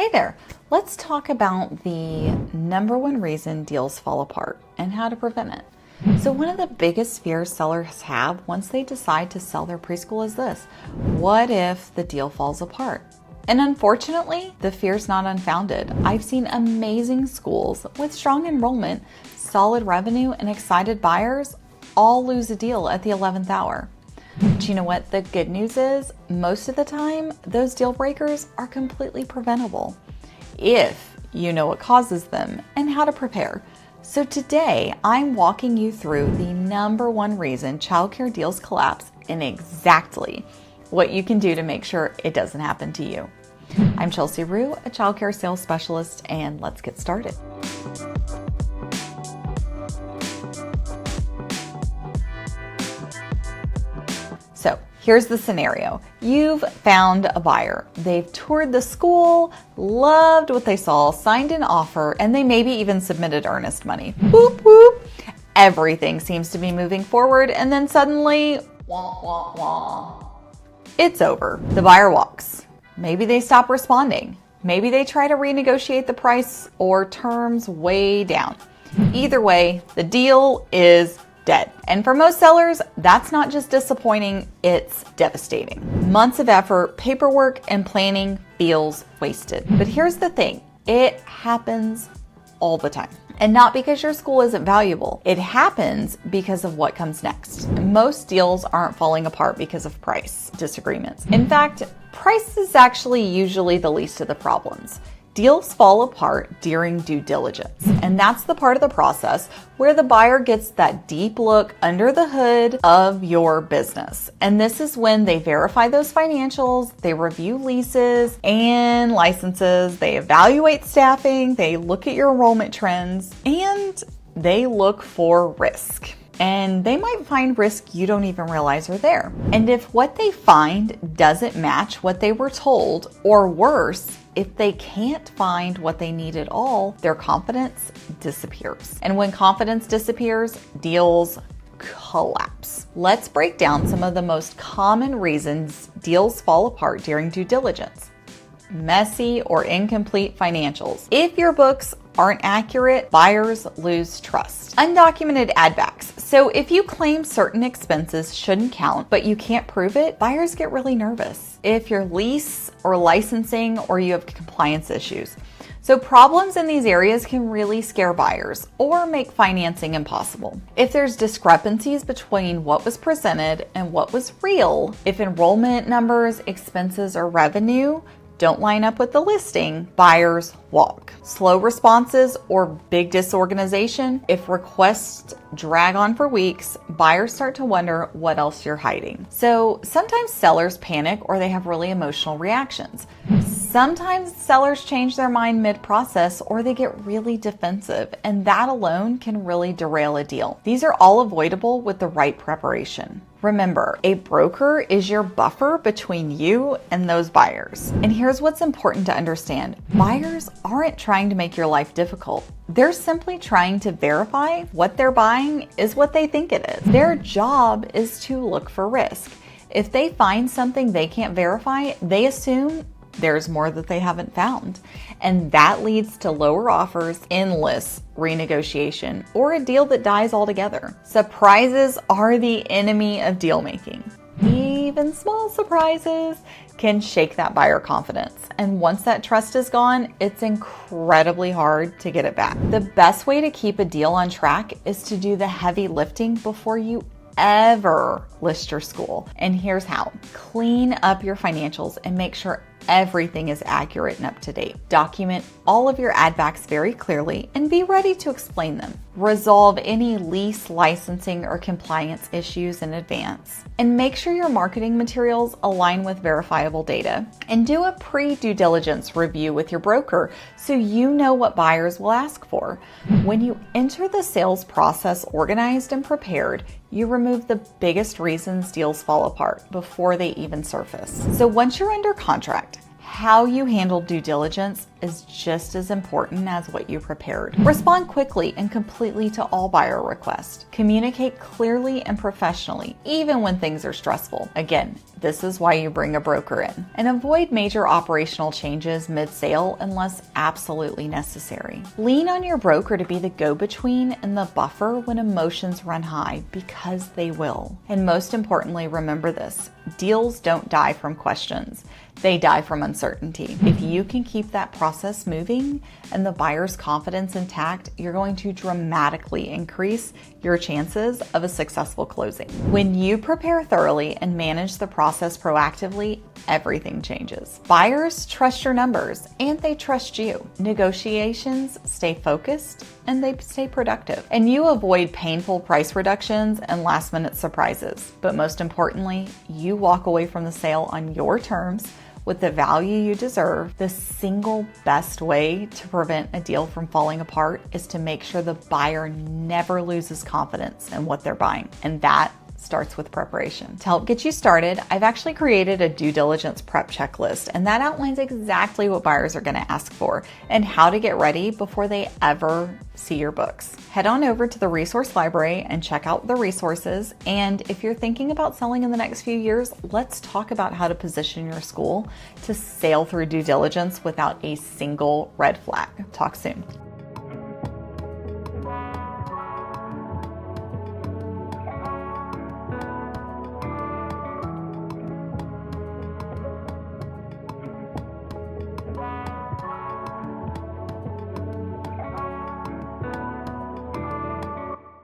Hey there, let's talk about the number one reason deals fall apart and how to prevent it. So one of the biggest fears sellers have once they decide to sell their preschool is this: what if the deal falls apart? And unfortunately, the fear's not unfounded. I've seen amazing schools with strong enrollment, solid revenue, and excited buyers all lose a deal at the 11th hour. But you know what? The good news is, most of the time, those deal breakers are completely preventable if you know what causes them and how to prepare. So today, I'm walking you through the number one reason childcare deals collapse and exactly what you can do to make sure it doesn't happen to you. I'm Chelsea Rue, a childcare sales specialist, and let's get started. So here's the scenario. You've found a buyer. They've toured the school, loved what they saw, signed an offer, and they maybe even submitted earnest money. Whoop, whoop. Everything seems to be moving forward, and then suddenly, wah, wah, wah. It's over. The buyer walks. Maybe they stop responding. Maybe they try to renegotiate the price or terms way down. Either way, the deal is dead. And for most sellers, that's not just disappointing, it's devastating. Months of effort, paperwork, and planning feels wasted. But here's the thing, it happens all the time. And not because your school isn't valuable. It happens because of what comes next. Most deals aren't falling apart because of price disagreements. In fact, price is actually usually the least of the problems. Deals fall apart during due diligence, and that's the part of the process where the buyer gets that deep look under the hood of your business. And this is when they verify those financials, they review leases and licenses, they evaluate staffing, they look at your enrollment trends, and they look for risk. And they might find risk you don't even realize are there. And if what they find doesn't match what they were told, or worse, if they can't find what they need at all, their confidence disappears. And when confidence disappears, deals collapse. Let's break down some of the most common reasons deals fall apart during due diligence. Messy or incomplete financials. If your books aren't accurate, buyers lose trust. Undocumented add-backs. So if you claim certain expenses shouldn't count, but you can't prove it, buyers get really nervous. If your lease or licensing or you have compliance issues. So problems in these areas can really scare buyers or make financing impossible. If there's discrepancies between what was presented and what was real, if enrollment numbers, expenses, or revenue don't line up with the listing, buyers walk. Slow responses or big disorganization. If requests drag on for weeks, buyers start to wonder what else you're hiding. So sometimes sellers panic or they have really emotional reactions. Sometimes sellers change their mind mid-process or they get really defensive, and that alone can really derail a deal. These are all avoidable with the right preparation. Remember, a broker is your buffer between you and those buyers. And here's what's important to understand. Buyers aren't trying to make your life difficult. They're simply trying to verify what they're buying is what they think it is. Their job is to look for risk. If they find something they can't verify, they assume there's more that they haven't found. And that leads to lower offers, endless renegotiation, or a deal that dies altogether. Surprises are the enemy of deal making. Even small surprises can shake that buyer confidence. And once that trust is gone, it's incredibly hard to get it back. The best way to keep a deal on track is to do the heavy lifting before you ever list your school. And here's how. Clean up your financials and make sure everything is accurate and up to date. Document all of your add-backs very clearly and be ready to explain them. Resolve any lease, licensing, or compliance issues in advance. And make sure your marketing materials align with verifiable data. And do a pre-due diligence review with your broker so you know what buyers will ask for. When you enter the sales process organized and prepared, you remove the biggest reasons deals fall apart before they even surface. So once you're under contract, How you handle due diligence is just as important as what you prepared. Respond quickly and completely to all buyer requests. Communicate clearly and professionally, even when things are stressful. Again, this is why you bring a broker in. And avoid major operational changes mid-sale unless absolutely necessary. Lean on your broker to be the go-between and the buffer when emotions run high, because they will. And most importantly, remember this: deals don't die from questions. They die from uncertainty. If you can keep that process moving and the buyer's confidence intact, you're going to dramatically increase your chances of a successful closing. When you prepare thoroughly and manage the process proactively, everything changes. Buyers trust your numbers and they trust you. Negotiations stay focused and they stay productive. And you avoid painful price reductions and last-minute surprises. But most importantly, you walk away from the sale on your terms with the value you deserve. The single best way to prevent a deal from falling apart is to make sure the buyer never loses confidence in what they're buying. And that starts with preparation. To help get you started, I've actually created a due diligence prep checklist, and that outlines exactly what buyers are going to ask for and how to get ready before they ever see your books. Head on over to the resource library and check out the resources. And if you're thinking about selling in the next few years, let's talk about how to position your school to sail through due diligence without a single red flag. Talk soon.